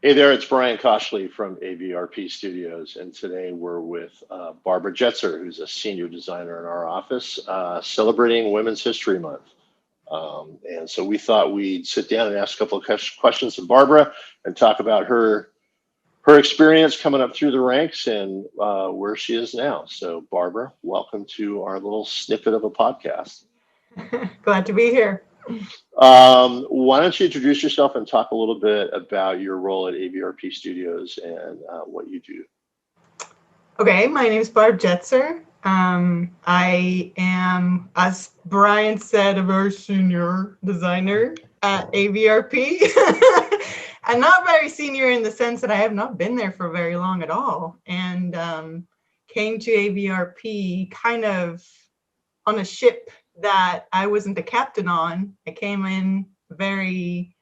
Hey there, it's Brian Koshley from Avrp Studios, and today we're with Barbara Jetzer, who's a senior designer in our office, celebrating Women's History Month. And so we thought we'd sit down and ask a couple of questions of Barbara and talk about her experience coming up through the ranks and where she is now. So Barbara, welcome to our little snippet of a podcast. Glad to be here. Why don't you introduce yourself and talk a little bit about your role at Avrp Studios and what you do? Okay, my name is Barbara Jetzer. I am, as Brian said, a very senior designer at Avrp. I'm not very senior in the sense that I have not been there for very long at all, and came to Avrp kind of on a ship that I wasn't the captain on. I came in very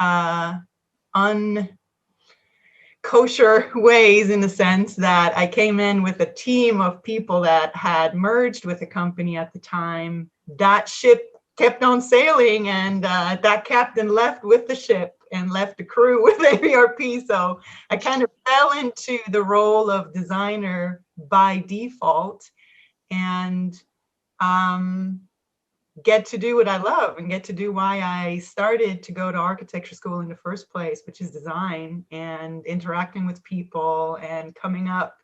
unkosher ways, in the sense that I came in with a team of people that had merged with the company at the time. That ship kept on sailing, and that captain left with the ship and left the crew with Avrp. So I kind of fell into the role of designer by default, and get to do what I love and get to do why I started to go to architecture school in the first place, which is design and interacting with people and coming up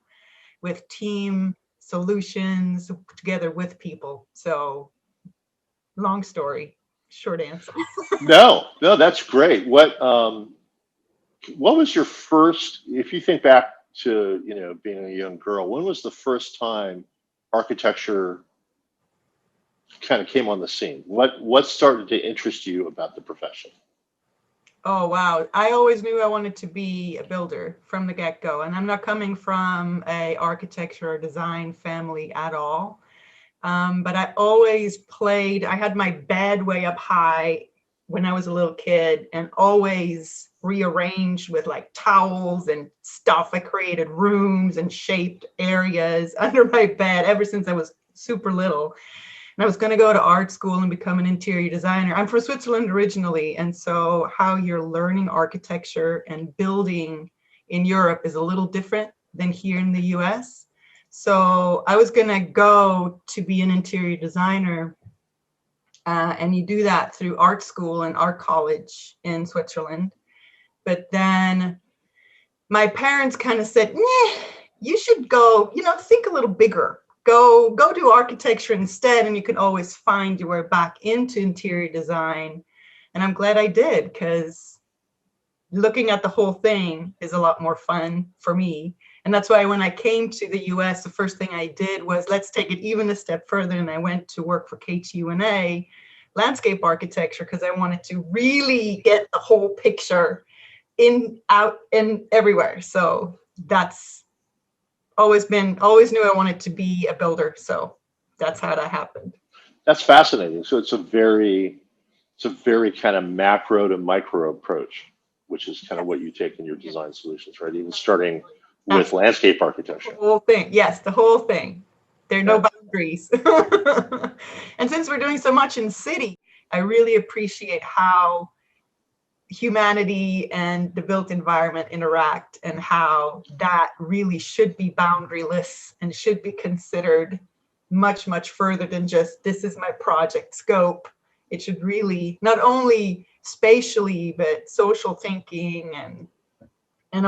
with team solutions together with people. So long story, short answer. No, that's great. What was your first, if you think back to, being a young girl, when was the first time architecture kind of came on the scene? What started to interest you about the profession? Oh, wow. I always knew I wanted to be a builder from the get-go. And I'm not coming from a architecture or design family at all. But I always I had my bed way up high when I was a little kid, and always rearranged with like towels and stuff. I created rooms and shaped areas under my bed ever since I was super little. And I was going to go to art school and become an interior designer. I'm from Switzerland originally, and so how you're learning architecture and building in Europe is a little different than here in the US. So I was going to go to be an interior designer, and you do that through art school and art college in Switzerland. But then my parents kind of said, nah, you should go, think a little bigger. Go do architecture instead, and you can always find your way back into interior design. And I'm glad I did, because looking at the whole thing is a lot more fun for me. And that's why when I came to the US, the first thing I did was, let's take it even a step further. And I went to work for KTUNA landscape architecture, because I wanted to really get the whole picture in, out, and everywhere. So that's always knew I wanted to be a builder. So that's how that happened. That's fascinating. So it's a very kind of macro to micro approach, which is kind of what you take in your design solutions, right? Even starting with landscape architecture. The whole thing. Yes, the whole thing. There are no boundaries. And since we're doing so much in city, I really appreciate how humanity and the built environment interact, and how that really should be boundaryless and should be considered much, much further than just, this is my project scope. It should really, not only spatially, but social thinking and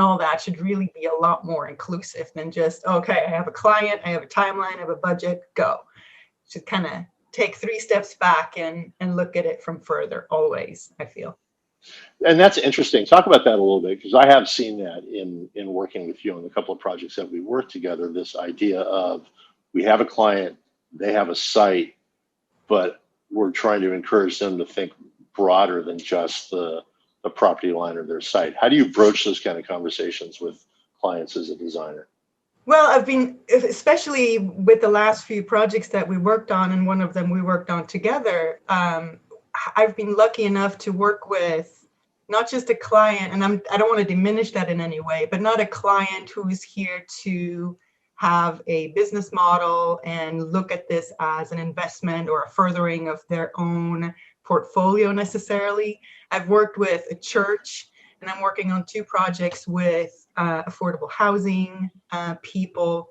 all that should really be a lot more inclusive than just, okay, I have a client, I have a timeline, I have a budget, go. Should kind of take 3 steps back and look at it from further, always, I feel. And that's interesting. Talk about that a little bit, because I have seen that in working with you on a couple of projects that we worked together, this idea of, we have a client, they have a site, but we're trying to encourage them to think broader than just the property line or their site. How do you broach those kind of conversations with clients as a designer? Well, I've been, especially with the last few projects that we worked on, and one of them we worked on together, I've been lucky enough to work with not just a client, and I don't want to diminish that in any way, but not a client who is here to have a business model and look at this as an investment or a furthering of their own portfolio necessarily. I've worked with a church and I'm working on 2 projects with affordable housing people.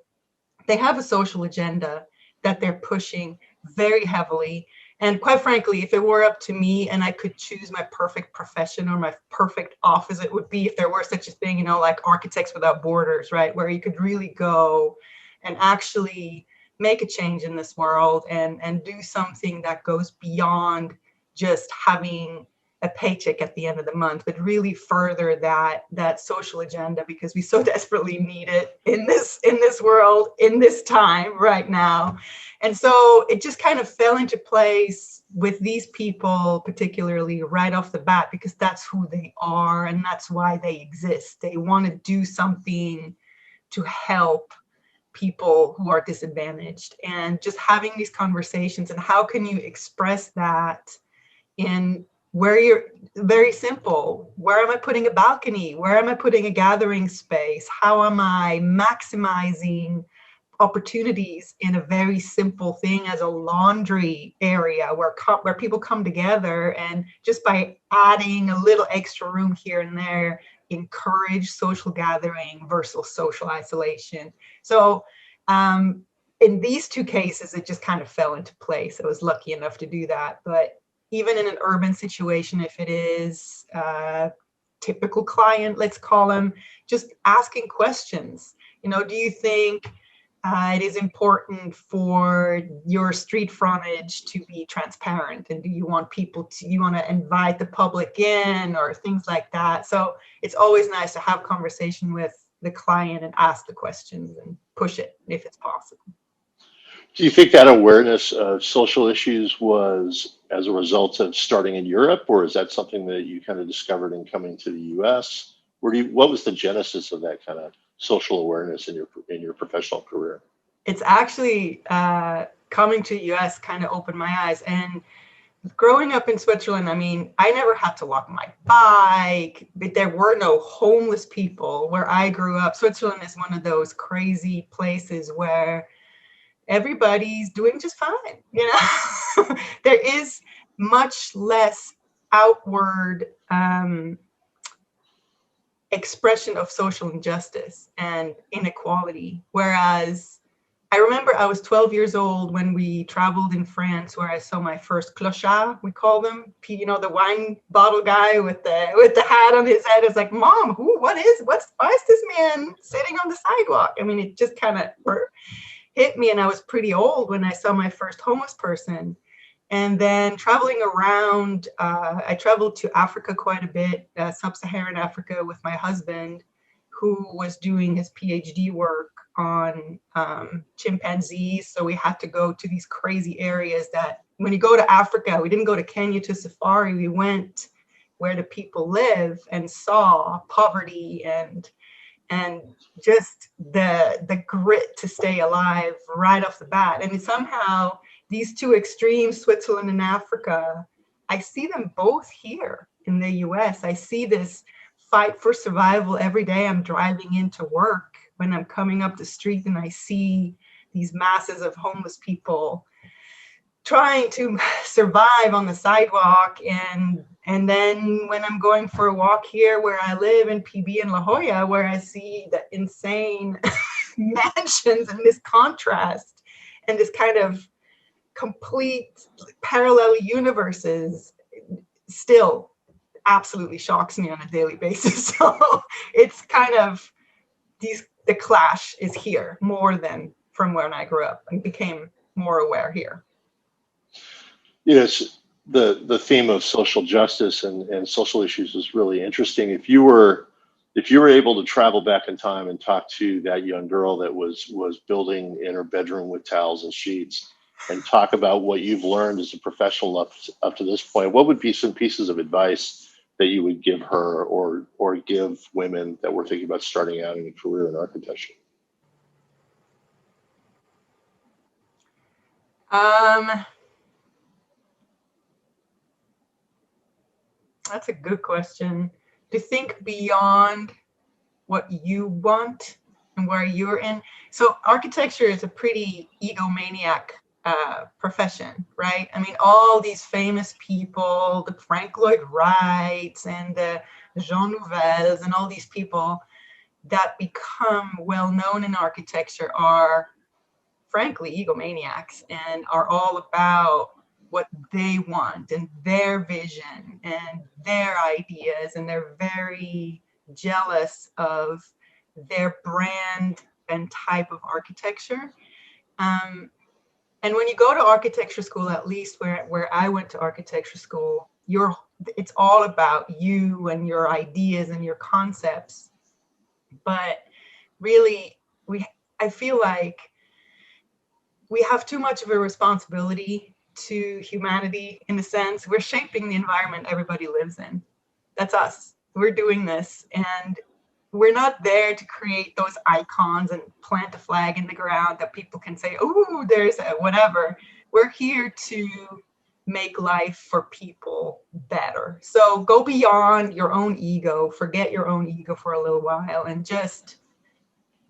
They have a social agenda that they're pushing very heavily. And quite frankly, if it were up to me and I could choose my perfect profession or my perfect office, it would be, if there were such a thing, you know, like Architects Without Borders, right? Where you could really go and actually make a change in this world and do something that goes beyond just having a paycheck at the end of the month, but really further that social agenda, because we so desperately need it in this world, in this time right now. And so it just kind of fell into place with these people, particularly right off the bat, because that's who they are and that's why they exist. They want to do something to help people who are disadvantaged, and just having these conversations, and how can you express that in where you're, very simple, where am I putting a balcony, where am I putting a gathering space, how am I maximizing opportunities in a very simple thing as a laundry area where people come together, and just by adding a little extra room here and there, encourage social gathering versus social isolation. So in these 2 cases, it just kind of fell into place. I was lucky enough to do that. But even in an urban situation, if it is a typical client, let's call them, just asking questions. You know, do you think it is important for your street frontage to be transparent? And do you want you want to invite the public in, or things like that? So it's always nice to have conversation with the client and ask the questions and push it if it's possible. Do you think that awareness of social issues was as a result of starting in Europe, or is that something that you kind of discovered in coming to the US? What was the genesis of that kind of social awareness in your professional career? It's actually coming to the US kind of opened my eyes. And growing up in Switzerland, I mean, I never had to walk my bike, but there were no homeless people where I grew up. Switzerland is one of those crazy places where everybody's doing just fine, you know. There is much less outward expression of social injustice and inequality. Whereas I remember I was 12 years old when we traveled in France, where I saw my first clochard, we call them, you know, the wine bottle guy with the hat on his head. It's like, Mom, why is this man sitting on the sidewalk? I mean, it just kind of hit me. And I was pretty old when I saw my first homeless person. And then traveling around, I traveled to Africa quite a bit, sub-Saharan Africa, with my husband, who was doing his PhD work on chimpanzees. So we had to go to these crazy areas that when you go to Africa, we didn't go to Kenya to safari, we went where the people live and saw poverty and just the grit to stay alive right off the bat. And somehow these 2 extremes, Switzerland and Africa, I see them both here in the US. I see this fight for survival every day. I'm driving into work, when I'm coming up the street, and I see these masses of homeless people trying to survive on the sidewalk. And then when I'm going for a walk here where I live in PB in La Jolla, where I see the insane mansions and this contrast and this kind of complete parallel universes, still absolutely shocks me on a daily basis. So it's kind of the clash is here more than from when I grew up and became more aware here. Yes, the theme of social justice and social issues is really interesting. If you were able to travel back in time and talk to that young girl that was building in her bedroom with towels and sheets, and talk about what you've learned as a professional up to this point, what would be some pieces of advice that you would give her or give women that were thinking about starting out in a career in architecture? That's a good question. To think beyond what you want and where you're in. So architecture is a pretty egomaniac profession, right? I mean, all these famous people, the Frank Lloyd Wrights and the Jean Nouvelles and all these people that become well known in architecture are frankly egomaniacs and are all about what they want and their vision and their ideas, and they're very jealous of their brand and type of architecture. And when you go to architecture school, at least where I went to architecture school, it's all about you and your ideas and your concepts. But really, I feel like we have too much of a responsibility to humanity. In a sense, we're shaping the environment everybody lives in. That's us. We're doing this, and we're not there to create those icons and plant a flag in the ground that people can say, oh, there's a whatever. We're here to make life for people better. So go beyond your own ego, forget your own ego for a little while, and just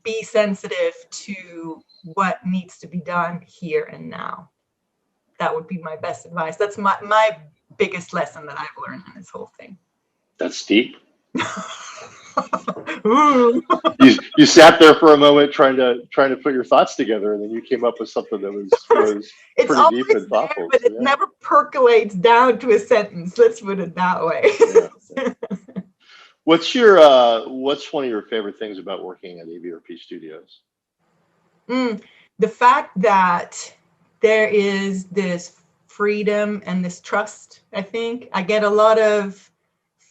be sensitive to what needs to be done here and now. That would be my best advice. That's my biggest lesson that I've learned in this whole thing. That's deep. Ooh. You sat there for a moment trying to put your thoughts together, and then you came up with something that was it's pretty deep and there, thoughtful. but it never percolates down to a sentence. Let's put it that way. Yeah. What's one of your favorite things about working at Avrp Studios? The fact that there is this freedom and this trust. I think I get a lot of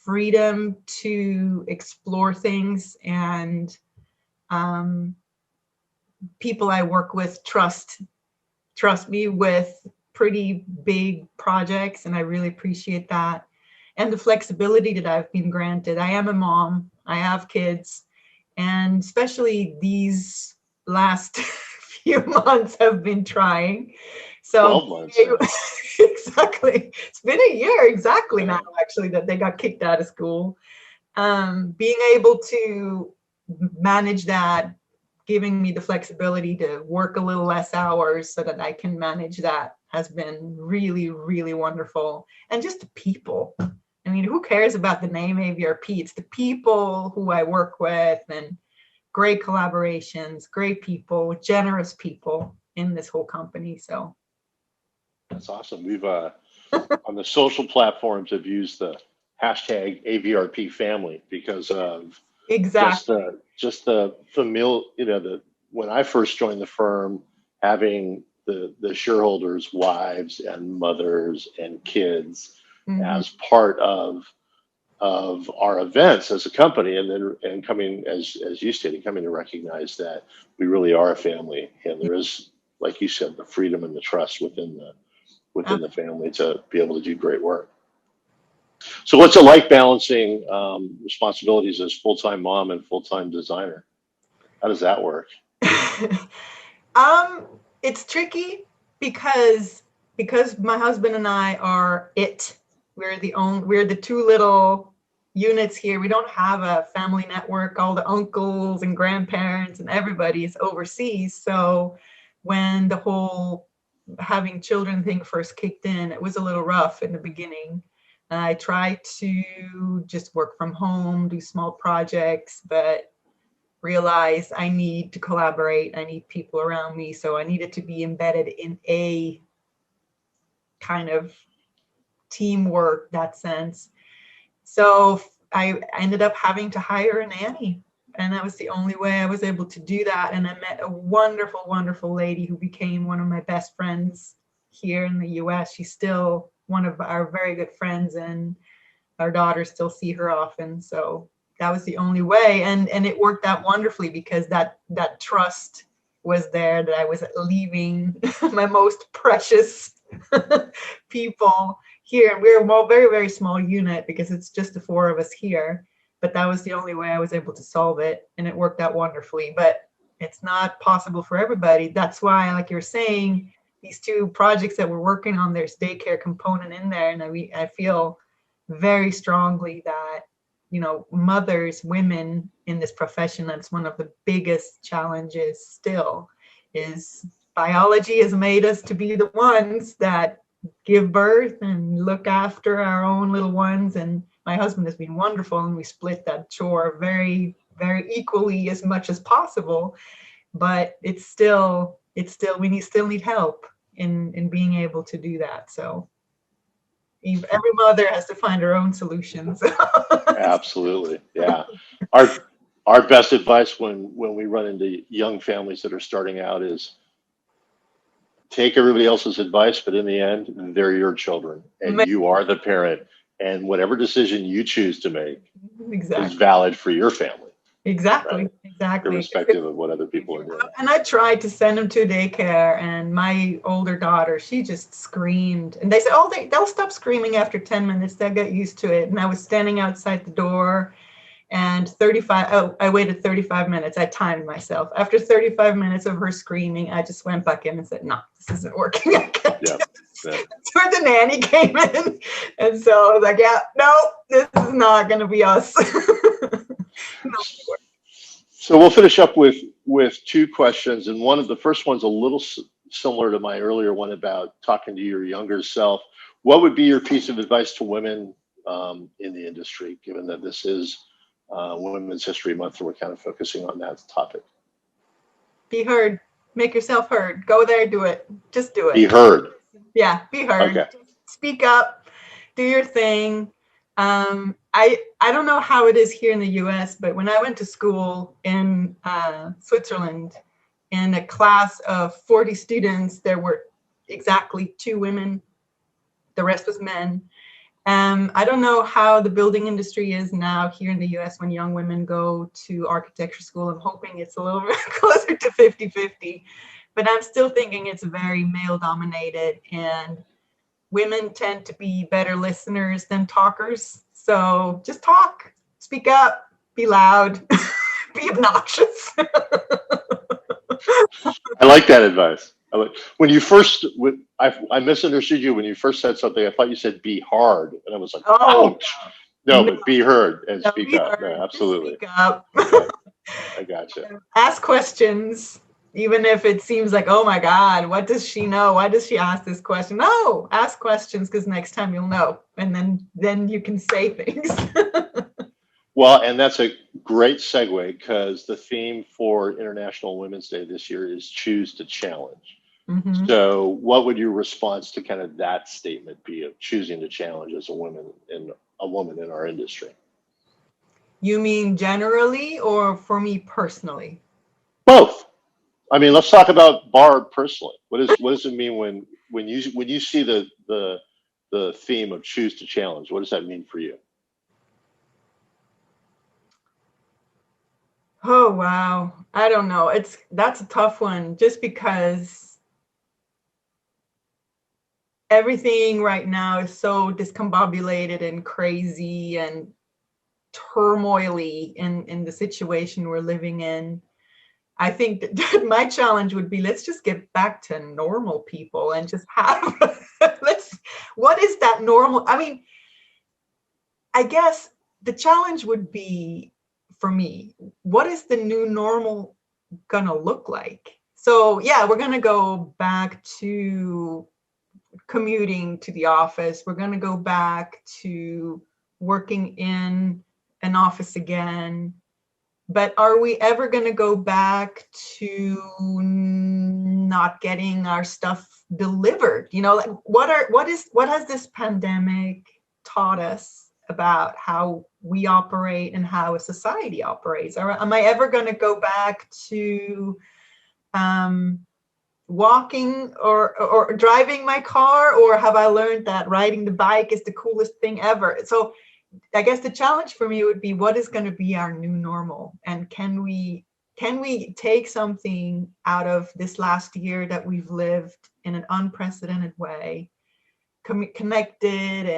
freedom to explore things, and people I work with trust me with pretty big projects, and I really appreciate that. And the flexibility that I've been granted. I am a mom, I have kids, and especially these last few months have been trying. So 12 months. exactly. It's been a year exactly now, actually, that they got kicked out of school. Being able to manage that, giving me the flexibility to work a little less hours so that I can manage that, has been really, really wonderful. And just the people. I mean, who cares about the name Avrp? It's the people who I work with, and great collaborations, great people, generous people in this whole company. So that's awesome. We've on the social platforms have used the hashtag Avrp family because of exactly just the familial, when I first joined the firm, having the shareholders' wives and mothers and kids as part of our events as a company, and coming, as you stated, coming to recognize that we really are a family, and there is, like you said, the freedom and the trust within the family to be able to do great work. So what's it like balancing responsibilities as full-time mom and full-time designer? How does that work? It's tricky because my husband and I are it. We're the two little units here. We don't have a family network. All the uncles and grandparents and everybody is overseas. So when the whole having children thing first kicked in, it was a little rough in the beginning. I tried to just work from home, do small projects, but realized I need to collaborate. I need people around me. So I needed to be embedded in a kind of teamwork, that sense. So I ended up having to hire a nanny. And that was the only way I was able to do that. And I met a wonderful, wonderful lady who became one of my best friends here in the US. She's still one of our very good friends, and our daughters still see her often. So that was the only way. And it worked out wonderfully because that trust was there, that I was leaving my most precious people here. And we're a very, very small unit because it's just the four of us here. But that was the only way I was able to solve it. And it worked out wonderfully. But it's not possible for everybody. That's why, like you're saying, these two projects that we're working on, there's daycare component in there. And I feel very strongly that, mothers, women in this profession, that's one of the biggest challenges still, is biology has made us to be the ones that give birth and look after our own little ones. And my husband has been wonderful, and we split that chore very, very equally as much as possible. But it's still we still need help in being able to do that. So every mother has to find her own solutions. Absolutely. Yeah. Our best advice when we run into young families that are starting out is take everybody else's advice, but in the end, they're your children and you are the parent. And whatever decision you choose to make is valid for your family. Exactly. Right? Exactly. Irrespective of what other people are doing. And I tried to send them to daycare, and my older daughter, she just screamed. And they said, oh, they'll stop screaming after 10 minutes. They'll get used to it. And I was standing outside the door, and I waited 35 minutes. I timed myself. After 35 minutes of her screaming, I just went back in and said, no, this isn't working. I can't do this. That's where the nanny came in. And so I was like, yeah, no, this is not going to be us. So we'll finish up with two questions, and the first one's a little similar to my earlier one about talking to your younger self. What would be your piece of advice to women in the industry, given that this is Women's History Month, and we're kind of focusing on that topic? Be heard. Make yourself heard. Go there, do it. Just do it. Be heard. Yeah, be heard. Okay. Speak up. Do your thing. I don't know how it is here in the US, but when I went to school in Switzerland, in a class of 40 students, there were exactly 2 women. The rest was men. I don't know how the building industry is now here in the US when young women go to architecture school. I'm hoping it's a little bit closer to 50-50, but I'm still thinking it's very male dominated, and women tend to be better listeners than talkers. So just talk, speak up, be loud, be obnoxious. I like that advice. When you first, I misunderstood you when you first said something. I thought you said be hard, and I was like, ouch. No, but be heard and speak up. No, absolutely. Speak up. Okay. I gotcha. Ask questions, even if it seems like, oh my God, what does she know? Why does she ask this question? No, ask questions, because next time you'll know, and then you can say things. Well, and that's a great segue, because the theme for International Women's Day this year is choose to challenge. Mm-hmm. So what would your response to kind of that statement be of choosing to challenge as a woman in our industry? You mean generally, or for me personally? Both. I mean, let's talk about Barb personally. What does it mean when you see the theme of choose to challenge? What does that mean for you? Oh, wow. I don't know. That's a tough one, just because everything right now is so discombobulated and crazy and turmoily in the situation we're living in. I think that my challenge would be, let's just get back to normal people and just have, what is that normal? I mean, I guess the challenge would be, for me, what is the new normal gonna look like? So yeah, we're gonna go back to commuting to the office. We're gonna go back to working in an office again. But are we ever gonna go back to not getting our stuff delivered? You know, like what has this pandemic taught us about how we operate and how a society operates? Am I ever going to go back to walking or driving my car, or have I learned that riding the bike is the coolest thing ever? So I guess the challenge for me would be, what is going to be our new normal, and can we take something out of this last year that we've lived in an unprecedented way, connected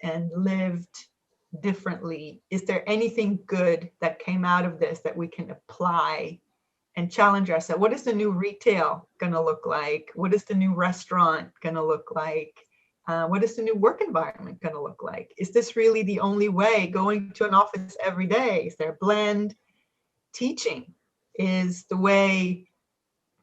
and lived differently? Is there anything good that came out of this that we can apply and challenge ourselves? What is the new retail going to look like? What is the new restaurant going to look like? What is the new work environment going to look like? Is this really the only way, going to an office every day? Is there a blend? Teaching is the way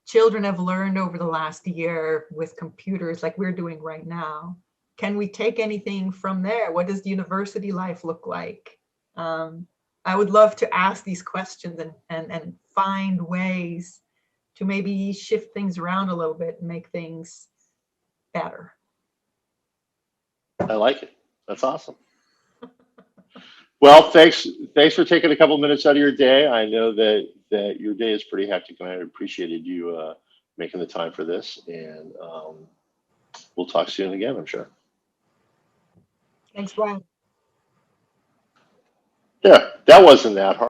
children have learned over the last year with computers like we're doing right now? Can we take anything from there? What does university life look like? I would love to ask these questions and find ways to maybe shift things around a little bit and make things better. I like it. That's awesome. Well, thanks for taking a couple minutes out of your day. I know that your day is pretty hectic, and I appreciated you making the time for this. And we'll talk soon again, I'm sure. Thanks, Brian. Yeah, that wasn't that hard.